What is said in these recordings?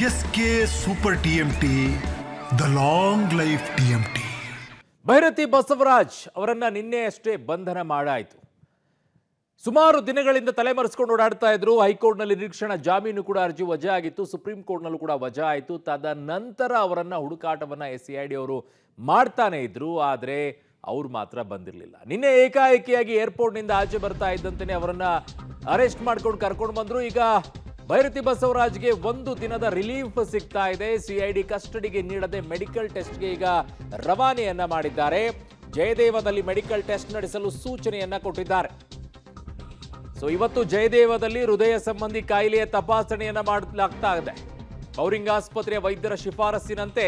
S K super TMT, the long life TMT. Byrathi Basavaraj ಅವರನ್ನ ನಿನ್ನೆ ಅಷ್ಟೇ ಬಂಧನ ಮಾಡಾಯಿತು. ಸುಮಾರು ದಿನಗಳಿಂದ ತಲೆಮರೆಸ್ಕೊಂಡು ಓಡಾಡ್ತಾ ಇದ್ರು. ಹೈಕೋರ್ಟ್ನಲ್ಲಿ ನಿರೀಕ್ಷಣಾ ಜಾಮೀನು ಕೂಡ ಅರ್ಜಿ ವಜಾ ಆಗಿತ್ತು, ಸುಪ್ರೀಂ ಕೋರ್ಟ್ನಲ್ಲೂ ಕೂಡ ವಜಾ ಆಯಿತು. ತದನಂತರ ಅವರನ್ನ ಹುಡುಕಾಟವನ್ನ SCID ಅವರು ಮಾಡ್ತಾನೆ ಇದ್ರು, ಆದರೆ ಅವ್ರು ಮಾತ್ರ ಬಂದಿರಲಿಲ್ಲ. ನಿನ್ನೆ ಏಕಾಏಕಿಯಾಗಿ ಏರ್ಪೋರ್ಟ್ನಿಂದ ಆಚೆ ಬರ್ತಾ ಇದ್ದಂತೆಯೇ ಅವರನ್ನ ಅರೆಸ್ಟ್ ಮಾಡ್ಕೊಂಡು ಕರ್ಕೊಂಡು ಬಂದ್ರು. ಈಗ ಭೈರತಿ ಬಸವರಾಜ್ಗೆ 1 ದಿನದ ರಿಲೀಫ್ ಸಿಗ್ತಾ ಇದೆ. CID ಕಸ್ಟಡಿಗೆ ನೀಡದೆ ಮೆಡಿಕಲ್ ಟೆಸ್ಟ್ಗೆ ಈಗ ರವಾನೆಯನ್ನ ಮಾಡಿದ್ದಾರೆ. ಜಯದೇವದಲ್ಲಿ ಮೆಡಿಕಲ್ ಟೆಸ್ಟ್ ನಡೆಸಲು ಸೂಚನೆಯನ್ನ ಕೊಟ್ಟಿದ್ದಾರೆ. ಸೊ ಇವತ್ತು ಜಯದೇವದಲ್ಲಿ ಹೃದಯ ಸಂಬಂಧಿ ಕಾಯಿಲೆಯ ತಪಾಸಣೆಯನ್ನ ಮಾಡಲಾಗ್ತಾ ಇದೆ. ಬೌರಿಂಗ್ ಆಸ್ಪತ್ರೆಯ ವೈದ್ಯರ ಶಿಫಾರಸ್ಸಿನಂತೆ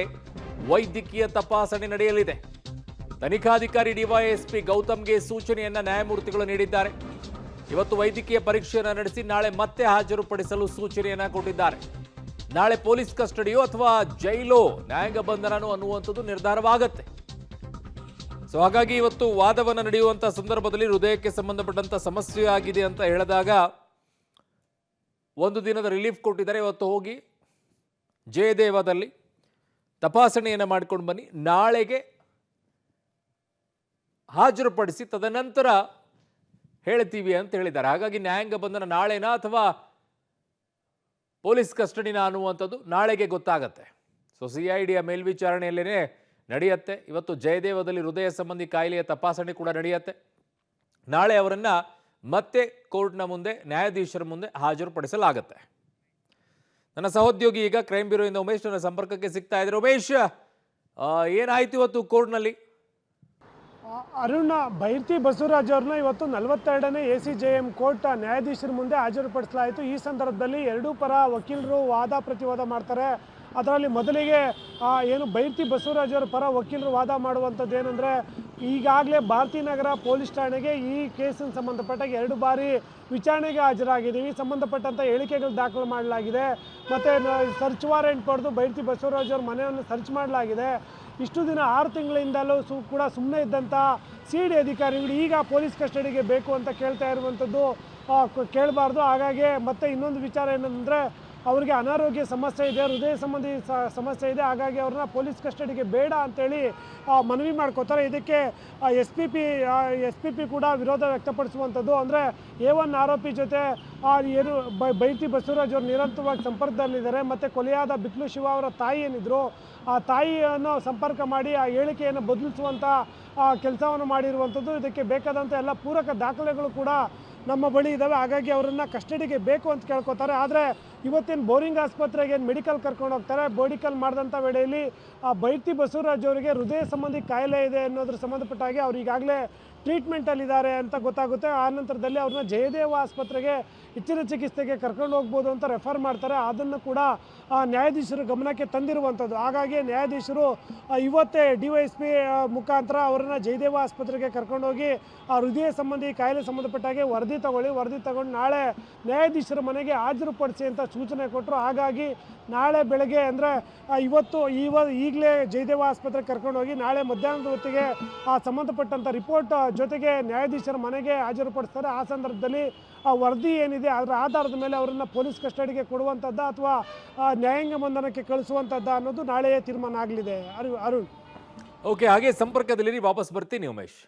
ವೈದ್ಯಕೀಯ ತಪಾಸಣೆ ನಡೆಯಲಿದೆ. ತನಿಖಾಧಿಕಾರಿ DYSP ಗೌತಮ್ಗೆ ಸೂಚನೆಯನ್ನ ನ್ಯಾಯಮೂರ್ತಿಗಳು ನೀಡಿದ್ದಾರೆ. ಇವತ್ತು ವೈದ್ಯಕೀಯ ಪರೀಕ್ಷೆಯನ್ನು ನಡೆಸಿ ನಾಳೆ ಮತ್ತೆ ಹಾಜರುಪಡಿಸಲು ಸೂಚನೆಯನ್ನ ಕೊಟ್ಟಿದ್ದಾರೆ. ನಾಳೆ ಪೊಲೀಸ್ ಕಸ್ಟಡಿಯೋ ಅಥವಾ ಜೈಲೋ ನ್ಯಾಯಾಂಗ ಬಂಧನನೋ ಅನ್ನುವಂಥದ್ದು ನಿರ್ಧಾರವಾಗುತ್ತೆ. ಸೊ ಹಾಗಾಗಿ ಇವತ್ತು ವಾದವನ್ನು ನಡೆಯುವಂಥ ಸಂದರ್ಭದಲ್ಲಿ ಹೃದಯಕ್ಕೆ ಸಂಬಂಧಪಟ್ಟಂತ ಸಮಸ್ಯೆ ಆಗಿದೆ ಅಂತ ಹೇಳಿದಾಗ 1 ದಿನದ ರಿಲೀಫ್ ಕೊಟ್ಟಿದ್ದಾರೆ. ಇವತ್ತು ಹೋಗಿ ಜಯದೇವದಲ್ಲಿ ತಪಾಸಣೆಯನ್ನು ಮಾಡ್ಕೊಂಡು ಬನ್ನಿ, ನಾಳೆಗೆ ಹಾಜರುಪಡಿಸಿ ತದನಂತರ ಹೇಳ್ತೀವಿ ಅಂತ ಹೇಳಿದ್ದಾರೆ. ಹಾಗಾಗಿ ನ್ಯಾಯಾಂಗ ಬಂಧನ ನಾಳೆನಾ ಅಥವಾ ಪೊಲೀಸ್ ಕಸ್ಟಡಿನ ಅನ್ನುವಂಥದ್ದು ನಾಳೆಗೆ ಗೊತ್ತಾಗತ್ತೆ. ಸೊ CIDಯ ಮೇಲ್ವಿಚಾರಣೆಯಲ್ಲೇ ನಡೆಯುತ್ತೆ. ಇವತ್ತು ಜಯದೇವದಲ್ಲಿ ಹೃದಯ ಸಂಬಂಧಿ ಕಾಯಿಲೆಯ ತಪಾಸಣೆ ಕೂಡ ನಡೆಯುತ್ತೆ. ನಾಳೆ ಅವರನ್ನ ಮತ್ತೆ ಕೋರ್ಟ್ನ ಮುಂದೆ ನ್ಯಾಯಾಧೀಶರ ಮುಂದೆ ಹಾಜರುಪಡಿಸಲಾಗುತ್ತೆ. ನನ್ನ ಸಹೋದ್ಯೋಗಿ ಈಗ ಕ್ರೈಮ್ ಬ್ಯೂರೋಯಿಂದ ಉಮೇಶ್ ನನ್ನ ಸಂಪರ್ಕಕ್ಕೆ ಸಿಗ್ತಾ ಇದ್ದಾರೆ. ಉಮೇಶ್, ಏನಾಯ್ತು ಇವತ್ತು ಕೋರ್ಟ್ನಲ್ಲಿ? ಅರುಣ್, ಭೈರತಿ ಬಸವರಾಜ್ ಅವ್ರನ್ನ ಇವತ್ತು 42ನೇ ACJM ಕೋರ್ಟ್ ನ್ಯಾಯಾಧೀಶರ ಮುಂದೆ ಹಾಜರುಪಡಿಸಲಾಯಿತು. ಈ ಸಂದರ್ಭದಲ್ಲಿ ಎರಡೂ ಪರ ವಕೀಲರು ವಾದ ಪ್ರತಿವಾದ ಮಾಡ್ತಾರೆ. ಅದರಲ್ಲಿ ಮೊದಲಿಗೆ ಏನು ಭೈರತಿ ಬಸವರಾಜ್ ಅವರ ಪರ ವಕೀಲರು ವಾದ ಮಾಡುವಂಥದ್ದು ಏನಂದರೆ, ಈಗಾಗಲೇ ಭಾರತೀನಗರ ಪೊಲೀಸ್ ಠಾಣೆಗೆ ಈ ಕೇಸಿನ ಸಂಬಂಧಪಟ್ಟಾಗ 2 ಬಾರಿ ವಿಚಾರಣೆಗೆ ಹಾಜರಾಗಿದ್ದೀವಿ, ಸಂಬಂಧಪಟ್ಟಂಥ ಹೇಳಿಕೆಗಳು ದಾಖಲು ಮಾಡಲಾಗಿದೆ, ಮತ್ತು ಸರ್ಚ್ ವಾರೆಂಟ್ ಪಡೆದು ಭೈರತಿ ಬಸವರಾಜ್ ಅವ್ರ ಮನೆಯನ್ನು ಸರ್ಚ್ ಮಾಡಲಾಗಿದೆ. ಇಷ್ಟು ದಿನ 6 ತಿಂಗಳಿಂದಲೂ ಕೂಡ ಸುಮ್ಮನೆ ಇದ್ದಂಥ CID ಅಧಿಕಾರಿಗಳು ಈಗ ಪೊಲೀಸ್ ಕಸ್ಟಡಿಗೆ ಬೇಕು ಅಂತ ಕೇಳ್ತಾ ಇರುವಂಥದ್ದು ಕೇಳಬಾರ್ದು. ಹಾಗಾಗಿ ಮತ್ತೆ ಇನ್ನೊಂದು ವಿಚಾರ ಏನಂದರೆ, ಅವರಿಗೆ ಅನಾರೋಗ್ಯ ಸಮಸ್ಯೆ ಇದೆ, ಹೃದಯ ಸಂಬಂಧಿ ಸಮಸ್ಯೆ ಇದೆ, ಹಾಗಾಗಿ ಅವ್ರನ್ನ ಪೊಲೀಸ್ ಕಸ್ಟಡಿಗೆ ಬೇಡ ಅಂತೇಳಿ ಮನವಿ ಮಾಡ್ಕೋತಾರೆ. ಇದಕ್ಕೆ ಎಸ್ ಪಿ ಪಿ ಕೂಡ ವಿರೋಧ ವ್ಯಕ್ತಪಡಿಸುವಂಥದ್ದು. ಅಂದರೆ A1 ಆರೋಪಿ ಜೊತೆ ಏನು ಭೈರತಿ ಬಸವರಾಜ್ ಅವರು ನಿರಂತರವಾಗಿ ಸಂಪರ್ಕದಲ್ಲಿದ್ದಾರೆ. ಮತ್ತು ಕೊಲೆಯಾದ ಬಿಕ್ಲು ಶಿವ ಅವರ ತಾಯಿ ಏನಿದ್ರು, ಆ ತಾಯಿಯನ್ನು ಸಂಪರ್ಕ ಮಾಡಿ ಆ ಹೇಳಿಕೆಯನ್ನು ಬದಲಿಸುವಂಥ ಕೆಲಸವನ್ನು ಮಾಡಿರುವಂಥದ್ದು. ಇದಕ್ಕೆ ಬೇಕಾದಂಥ ಎಲ್ಲ ಪೂರಕ ದಾಖಲೆಗಳು ಕೂಡ ನಮ್ಮ ಬಳಿ ಇದ್ದಾವೆ. ಹಾಗಾಗಿ ಅವರನ್ನು ಕಸ್ಟಡಿಗೆ ಬೇಕು ಅಂತ ಕೇಳ್ಕೊತಾರೆ. ಆದರೆ ಇವತ್ತೇನು ಬೌರಿಂಗ್ ಆಸ್ಪತ್ರೆಗೆ ಏನು ಮೆಡಿಕಲ್ ಕರ್ಕೊಂಡು ಹೋಗ್ತಾರೆ, ಮೆಡಿಕಲ್ ಮಾಡಿದಂಥ ವೇಳೆಯಲ್ಲಿ ಭೈರತಿ ಬಸವರಾಜ್ ಅವರಿಗೆ ಹೃದಯ ಸಂಬಂಧಿ ಕಾಯಿಲೆ ಇದೆ ಅನ್ನೋದ್ರ ಸಂಬಂಧಪಟ್ಟ ಹಾಗೆ ಅವ್ರು ಈಗಾಗಲೇ ಟ್ರೀಟ್ಮೆಂಟಲ್ಲಿದ್ದಾರೆ ಅಂತ ಗೊತ್ತಾಗುತ್ತೆ. ಆ ನಂತರದಲ್ಲಿ ಅವ್ರನ್ನ ಜಯದೇವ ಆಸ್ಪತ್ರೆಗೆ ಹೆಚ್ಚಿನ ಚಿಕಿತ್ಸೆಗೆ ಕರ್ಕೊಂಡು ಹೋಗ್ಬೋದು ಅಂತ ರೆಫರ್ ಮಾಡ್ತಾರೆ. ಅದನ್ನು ಕೂಡ ನ್ಯಾಯಾಧೀಶರು ಗಮನಕ್ಕೆ ತಂದಿರುವಂಥದ್ದು. ಹಾಗಾಗಿ ನ್ಯಾಯಾಧೀಶರು ಇವತ್ತೇ DYSP ಮುಖಾಂತರ ಅವರನ್ನು ಜಯದೇವ ಆಸ್ಪತ್ರೆಗೆ ಕರ್ಕೊಂಡೋಗಿ ಆ ಹೃದಯ ಸಂಬಂಧಿ ಕಾಯಿಲೆ ಸಂಬಂಧಪಟ್ಟಾಗೆ ವರದಿ ತಗೊಂಡು ನಾಳೆ ನ್ಯಾಯಾಧೀಶರ ಮನೆಗೆ ಹಾಜರುಪಡಿಸಿ ಅಂತ ಸೂಚನೆ ಕೊಟ್ಟರು. ಹಾಗಾಗಿ ನಾಳೆ ಬೆಳಗ್ಗೆ ಅಂದರೆ ಈಗಲೇ ಜಯದೇವ ಆಸ್ಪತ್ರೆಗೆ ಕರ್ಕೊಂಡೋಗಿ ನಾಳೆ ಮಧ್ಯಾಹ್ನದ ಹೊತ್ತಿಗೆ ಆ ಸಂಬಂಧಪಟ್ಟಂಥ ರಿಪೋರ್ಟ್ ಜೊತೆಗೆ ನ್ಯಾಯಾಧೀಶರ ಮನೆಗೆ ಹಾಜರುಪಡಿಸ್ತಾರೆ. ಆ ಸಂದರ್ಭದಲ್ಲಿ ಆ ವರದಿ ಏನಿದೆ ಅದರ ಆಧಾರದ ಮೇಲೆ ಅವರನ್ನು ಪೊಲೀಸ್ ಕಸ್ಟಡಿಗೆ ಕೊಡುವಂಥದ್ದು ಅಥವಾ ನ್ಯಾಯಾಂಗ ಬಂಧನಕ್ಕೆ ಕಳಿಸುವಂಥದ್ದು ಅನ್ನೋದು ನಾಳೆಯೇ ತೀರ್ಮಾನ ಆಗಲಿದೆ. ಅರುಣ್, ಓಕೆ, ಹಾಗೆ ಸಂಪರ್ಕದಲ್ಲಿ ವಾಪಸ್ ಬರ್ತೀನಿ ಉಮೇಶ್.